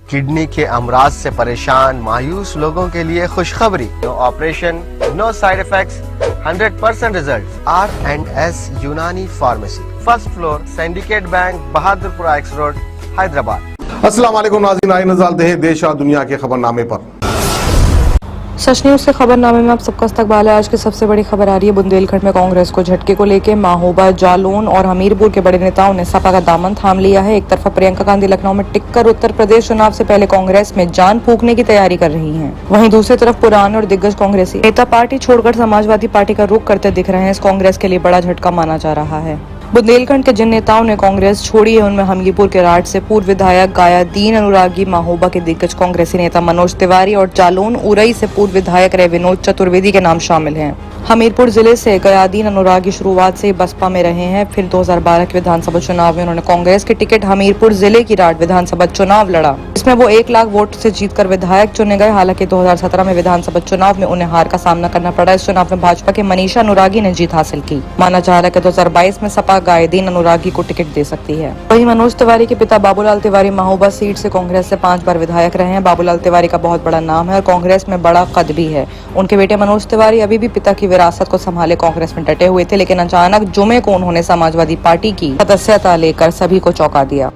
Kidney के अमराज से परेशान मायूस लोगों के लिए खुशखबरी। No operation, no side effects, 100% result. R&S Unani pharmacy, first floor, Syndicate Bank, Bahadurpura X road, Hyderabad. अस्सलाम वालेकुम नाज़रीन, आइए नज़र डालते हैं देश और दुनिया के खबरनामे पर। सच न्यूज के खबरनामे में आप सबका इस्तकबाल है। आज की सबसे बड़ी खबर आ रही है बुंदेलखंड में कांग्रेस को झटके को लेकर महोबा, जालौन और हमीरपुर के बड़े नेताओं ने सपा का दामन थाम लिया है। एक तरफा प्रियंका गांधी लखनऊ में टिककर उत्तर प्रदेश चुनाव से पहले कांग्रेस में जान फूंकने की तैयारी कर रही हैं। वहीं दूसरी तरफ पुराने और दिग्गज कांग्रेसी नेता पार्टी छोड़कर समाजवादी पार्टी का रुख करते दिख रहे हैं। इस कांग्रेस के लिए बड़ा झटका माना जा रहा है। बुंदेलखंड के जिन नेताओं ने कांग्रेस छोड़ी है उनमें हमीरपुर के राठ से पूर्व विधायक गाया दीन अनुरागी, महोबा के दिग्गज कांग्रेसी नेता मनोज तिवारी और जालौन उरई से पूर्व विधायक रहे विनोद चतुर्वेदी के नाम शामिल हैं। हमीरपुर जिले से गयादीन अनुरागी शुरुआत से बसपा में रहे हैं। फिर 2012 के विधानसभा चुनाव में उन्होंने कांग्रेस की टिकट हमीरपुर जिले की राठ विधानसभा चुनाव लड़ा। इसमें वो 1 लाख वोट से जीतकर विधायक चुने गए। हालांकि 2017 में विधानसभा चुनाव में उन्हें हार का सामना करना पड़ा। इस चुनाव में भाजपा के मनीषा अनुरागी ने जीत हासिल की। माना जा रहा है कि 2022 में सपा गायदीन अनुरागी को टिकट दे सकती है। वहीं मनोज तिवारी के पिता बाबूलाल तिवारी महोबा सीट से कांग्रेस से 5 बार विधायक रहे हैं। बाबूलाल तिवारी का बहुत बड़ा नाम है और कांग्रेस में बड़ा कद भी है। उनके बेटे मनोज तिवारी अभी भी पिता की विरासत को संभाले कांग्रेस में डटे हुए थे, लेकिन अचानक जुमे को उन्होंने समाजवादी पार्टी की सदस्यता लेकर सभी को चौंका दिया।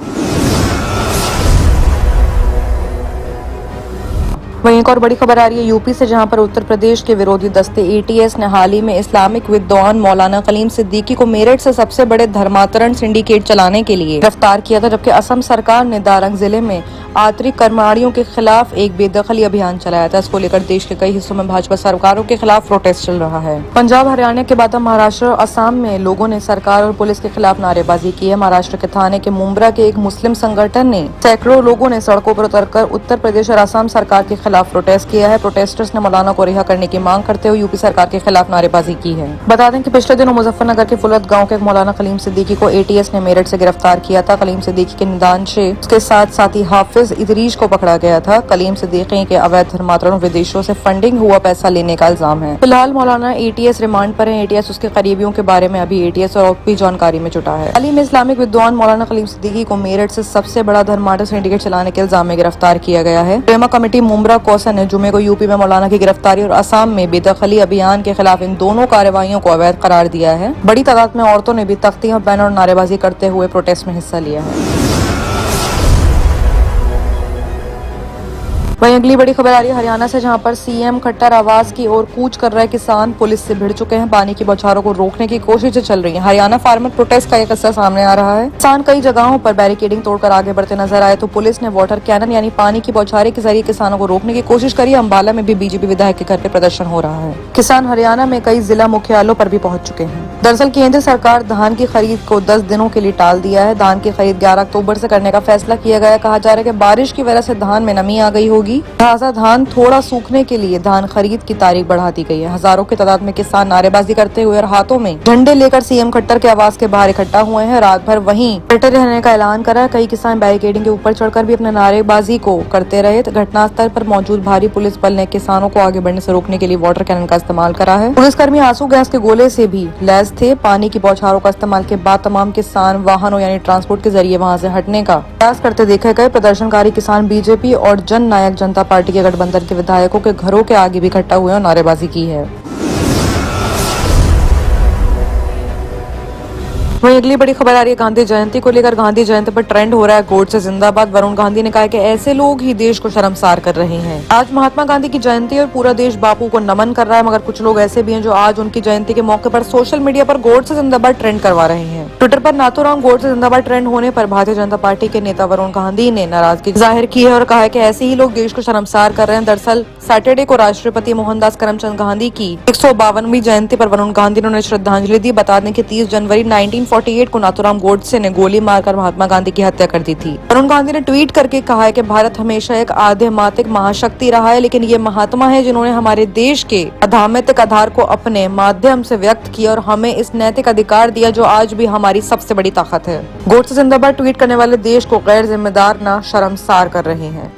वहीं एक और बड़ी खबर आ रही है यूपी से, जहां पर उत्तर प्रदेश के विरोधी दस्ते ATS ने हाल ही में इस्लामिक विद्वान मौलाना कलीम सिद्दीकी को मेरठ से सबसे बड़े धर्मांतरण सिंडिकेट चलाने के लिए गिरफ्तार किया था। जबकि असम सरकार ने दारंग जिले में आतंरिक कर्मचारियों के खिलाफ एक बेदखली अभियान चलाया था। इसको लेकर देश के कई हिस्सों में भाजपा सरकारों के खिलाफ प्रोटेस्ट चल रहा है। पंजाब, हरियाणा के बाद महाराष्ट्र और असम में लोगों ने सरकार और पुलिस के खिलाफ नारेबाजी की है। महाराष्ट्र के थाने के मुंब्रा के एक मुस्लिम संगठन ने सैकड़ों लोगों ने सड़कों पर उतरकर उत्तर प्रदेश और असम सरकार के खिलाफ प्रोटेस्ट किया है। प्रोटेस्टर्स ने मौलाना को रिहा करने की मांग करते हुए यूपी सरकार के खिलाफ नारेबाजी की है। बता दें कि पिछले दिनों मुजफ्फरनगर के फुलत गांव के मौलाना कलीम सिद्दीकी को ATS ने मेरठ से गिरफ्तार किया था। कलीम सिद्दीकी के निदान से उसके साथ साथी हाफिज इदरीश को पकड़ा गया था। कलीम सिद्दीकी के अवैध धर्मांतरण, विदेशों से फंडिंग हुआ पैसा लेने का इल्जाम है। फिलहाल मौलाना ATS रिमांड पर है। ATS उसके करीबियों के बारे में अभी ATS और भी जानकारी में जुटा है। हाल ही में इस्लामिक विद्वान मौलाना कलीम सिद्दीकी को मेरठ से सबसे बड़ा धर्मांतरण सिंडिकेट चलाने के इल्जाम में गिरफ्तार किया गया है। प्रेमा कमेटी मुंब्रा कौसा ने जुमे को यूपी में मौलाना की गिरफ्तारी और असम में बेदखली अभियान के खिलाफ इन दोनों कार्रवाइयों को अवैध करार दिया है। बड़ी तादाद में औरतों ने भी तख्तियां, बैनर और नारेबाजी करते हुए प्रोटेस्ट में हिस्सा लिया है। वहीं अगली बड़ी खबर आ रही है हरियाणा से, जहां पर CM खट्टर आवास की ओर कूच कर रहे किसान पुलिस से भिड़ चुके हैं। पानी की बौछारों को रोकने की कोशिशें चल रही हैं। हरियाणा फार्मर प्रोटेस्ट का एक किस्सा सामने आ रहा है। किसान कई जगहों पर बैरिकेडिंग तोड़कर आगे बढ़ते नजर आए तो पुलिस ने वाटर कैनन यानी पानी की बौछारें के जरिए किसानों को रोकने की कोशिश करी। अम्बाला में भी BJP विधायक के घर पे प्रदर्शन हो रहा है। किसान हरियाणा में कई जिला मुख्यालयों पर भी पहुंच चुके हैं। दरअसल केंद्र सरकार धान की खरीद को 10 दिनों के लिए टाल दिया है। धान की खरीद 11 अक्टूबर से करने का फैसला किया गया है। कहा जा रहा है कि बारिश की वजह से धान में नमी आ गई होगी, लिहाजा धान थोड़ा सूखने के लिए धान खरीद की तारीख बढ़ा दी गई है। हजारों की तादाद में किसान नारेबाजी करते हुए और हाथों में झंडे लेकर CM खट्टर के आवास के बाहर इकट्ठा हुए हैं। रात भर वहीं डटे रहने का ऐलान करा। कई किसान बैरिकेडिंग के ऊपर चढ़कर भी अपने नारेबाजी को करते रहे। घटनास्थल पर मौजूद भारी पुलिस बल ने किसानों को आगे बढ़ने से रोकने के लिए वाटर कैनन का इस्तेमाल करा है। पुलिसकर्मी आंसू गैस के गोले से भी लैस थे। पानी की बौछारों का इस्तेमाल के बाद तमाम किसान वाहनों यानी ट्रांसपोर्ट के जरिए वहां से हटने का प्रयास करते देखे गए। प्रदर्शनकारी किसान BJP और जन नायक जनता पार्टी के गठबंधन के विधायकों के घरों के आगे भी इकट्ठा हुए और नारेबाजी की है। वहीं अगली बड़ी खबर आ रही है गांधी जयंती को लेकर। गांधी जयंती पर ट्रेंड हो रहा है गोडसे जिंदाबाद। वरुण गांधी ने कहा कि ऐसे लोग ही देश को शर्मसार कर रहे हैं। आज महात्मा गांधी की जयंती और पूरा देश बापू को नमन कर रहा है, मगर कुछ लोग ऐसे भी हैं जो आज उनकी जयंती के मौके पर सोशल मीडिया पर गोडसे जिंदाबाद ट्रेंड करवा रहे हैं। ट्विटर पर नाथूराम गोडसे जिंदाबाद ट्रेंड होने पर भारतीय जनता पार्टी के नेता वरुण गांधी ने नाराजगी जाहिर की है और कहा है कि ऐसे ही लोग देश को शर्मसार कर रहे हैं। दरअसल सैटरडे को राष्ट्रपति मोहनदास करमचंद गांधी की 152वीं जयंती पर वरुण गांधी ने उन्हें श्रद्धांजलि दी। बता दें कि 30 जनवरी 1948 को नाथूराम गोडसे ने गोली मारकर महात्मा गांधी की हत्या कर दी थी। वरुण गांधी ने ट्वीट करके कहा है कि भारत हमेशा एक आध्यात्मिक महाशक्ति रहा है, लेकिन ये महात्मा है जिन्होंने हमारे देश के आध्यात्मिक आधार को अपने माध्यम से व्यक्त किया और हमें इस नैतिक अधिकार दिया जो आज भी हमारी सबसे बड़ी ताकत है। गोडसे जिंदाबाद ट्वीट करने वाले देश को गैर जिम्मेदार न शर्मसार कर रहे हैं।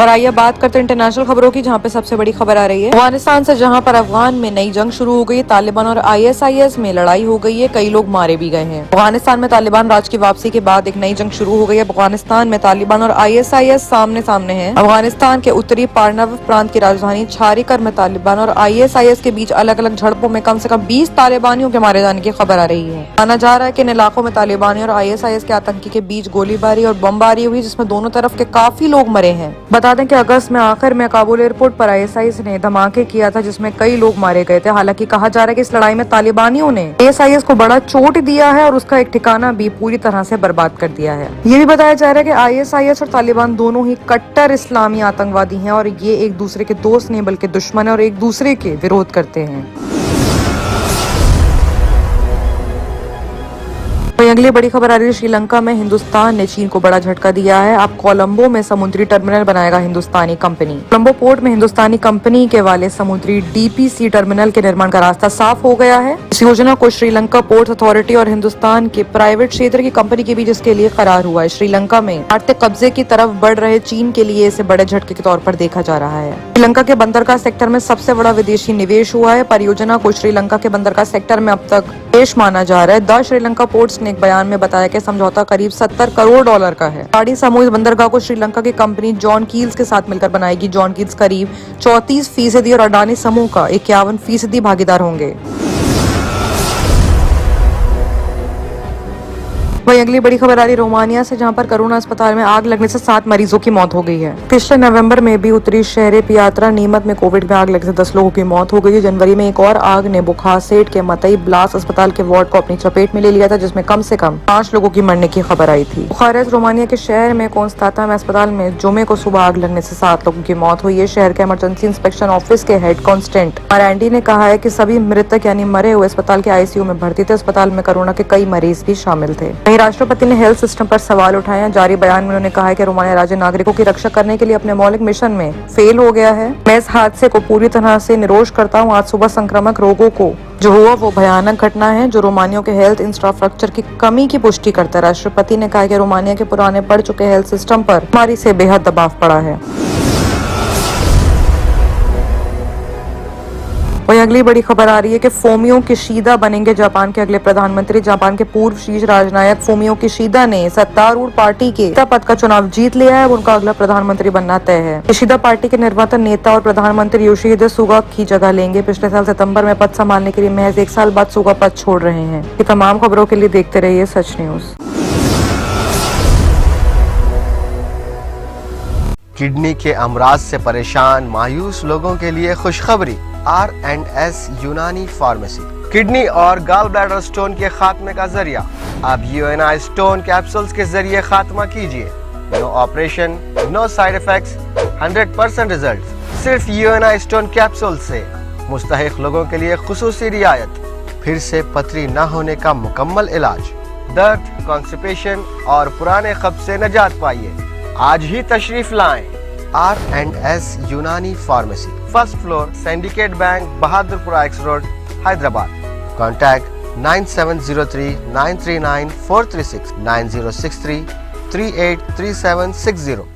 और आइए बात करते हैं इंटरनेशनल खबरों की, जहां पे सबसे बड़ी खबर आ रही है अफगानिस्तान से, जहां पर अफगान में नई जंग शुरू हो गई है। तालिबान और ISIS में लड़ाई हो गई है, कई लोग मारे भी गए हैं। अफगानिस्तान में तालिबान राज की वापसी के बाद एक नई जंग शुरू हो गई है। अफगानिस्तान में तालिबान और ISIS सामने सामने हैं। अफगानिस्तान के उत्तरी पारनव प्रांत की राजधानी छारिकर में तालिबान और ISIS के बीच अलग अलग झड़पों में कम से कम 20 तालिबानियों के मारे जाने की खबर आ रही है। माना जा रहा है कि इन इलाकों में तालिबानी और ISIS के आतंकी के बीच गोलीबारी और बमबारी हुई, जिसमें दोनों तरफ के काफी लोग मरे हैं। बता दें कि अगस्त में आखिर में काबुल एयरपोर्ट पर ISIS ने धमाके किया था, जिसमें कई लोग मारे गए थे। हालांकि कहा जा रहा है कि इस लड़ाई में तालिबानियों ने ISIS को बड़ा चोट दिया है और उसका एक ठिकाना भी पूरी तरह से बर्बाद कर दिया है। ये भी बताया जा रहा है कि ISIS और तालिबान दोनों ही कट्टर इस्लामी आतंकवादी हैं और ये एक दूसरे के दोस्त नहीं बल्कि दुश्मन है और एक दूसरे के विरोध करते हैं। अगली बड़ी खबर आ रही है श्रीलंका में हिंदुस्तान ने चीन को बड़ा झटका दिया है। अब कोलंबो में समुद्री टर्मिनल बनाएगा हिंदुस्तानी कंपनी। कोलंबो पोर्ट में हिंदुस्तानी कंपनी के वाले समुद्री DPC टर्मिनल के निर्माण का रास्ता साफ हो गया है। इस योजना को श्रीलंका पोर्ट अथॉरिटी और हिंदुस्तान के प्राइवेट क्षेत्र की कंपनी के बीच इसके लिए करार हुआ है। श्रीलंका में आर्थिक कब्जे की तरफ बढ़ रहे चीन के लिए इसे बड़े झटके के तौर पर देखा जा रहा है। श्रीलंका के बंदरगाह सेक्टर में सबसे बड़ा विदेशी निवेश हुआ है। परियोजना को श्रीलंका के बंदरगाह सेक्टर में अब तक निवेश माना जा रहा है। द श्रीलंका पोर्ट्स ने एक बयान में बताया कि समझौता करीब $70 करोड़ का है। पहाड़ी समूह बंदरगाह को श्रीलंका की कंपनी जॉन कील्स के साथ मिलकर बनाएगी। जॉन कील्स करीब 34% और अडानी समूह का 51% भागीदार होंगे। वही अगली बड़ी खबर आ रही रोमानिया से, जहां पर करुणा अस्पताल में आग लगने से 7 मरीजों की मौत हो गई है। पिछले नवंबर में भी उत्तरी शहर पियात्रा नीमत में कोविड में आग लगने से 10 लोगों की मौत हो गई है। जनवरी में एक और आग ने बुखारसेट के मतई ब्लास अस्पताल के वार्ड को अपनी चपेट में ले लिया था, जिसमें कम से कम 5 लोगों की मरने की खबर आई थी। बुखारेस्ट रोमानिया के शहर में कोंस्ताता में अस्पताल में जुमे को सुबह आग लगने से 7 लोगों की मौत हुई है। शहर के इमरजेंसी इंस्पेक्शन ऑफिस के हेड कांस्टेंट मरांडी ने कहा है कि सभी मृतक यानी मरे हुए अस्पताल के ICU में भर्ती थे। अस्पताल में कोरोना के कई मरीज भी शामिल थे। राष्ट्रपति ने हेल्थ सिस्टम पर सवाल उठाए। जारी बयान में उन्होंने कहा है कि रोमानिया राज्य नागरिकों की रक्षा करने के लिए अपने मौलिक मिशन में फेल हो गया है। मैं इस हादसे को पूरी तरह से निरोष करता हूं। आज सुबह संक्रामक रोगों को जो हुआ वो भयानक घटना है, जो रोमानियों के हेल्थ इंफ्रास्ट्रक्चर की कमी की पुष्टि करता है। राष्ट्रपति ने कहा कि रोमानिया के पुराने पड़ चुके हेल्थ सिस्टम पर बीमारी से बेहद दबाव पड़ा है। वही अगली बड़ी खबर आ रही है कि फूमियो किशीदा बनेंगे जापान के अगले प्रधानमंत्री। जापान के पूर्व शीर्ष राजनायक फूमियो किशीदा ने सत्तारूढ़ पार्टी के नेता पद का चुनाव जीत लिया है। अब उनका अगला प्रधानमंत्री बनना तय है। किशीदा पार्टी के निर्वाचित नेता और प्रधानमंत्री योशिहिदे सुगा की जगह लेंगे। पिछले साल सितंबर में पद संभालने के लिए महज 1 साल बाद सुगा पद छोड़ रहे हैं। ये तमाम खबरों के लिए देखते रहिए सच न्यूज। किडनी के अमराज से परेशान मायूस लोगों के लिए खुशखबरी। R&S यूनानी फार्मेसी किडनी और गॉल ब्लैडर स्टोन के खात्मे का जरिया। अब UNI स्टोन कैप्सूल्स के जरिए खात्मा कीजिए। No operation, no side effects, 100% result. सिर्फ UNI स्टोन कैप्सूल से मुस्तहिक लोगों के लिए खुसूसी रियायत। फिर से पथरी न होने का मुकम्मल इलाज। दर्द, कॉन्स्टिपेशन और पुराने कब्ज से निजात पाइए। आज ही तशरीफ लाएं। R&S Unani pharmacy, first floor, Syndicate Bank, Bahadurpura X road, Hyderabad. Contact 9703 939 436 9063 383760।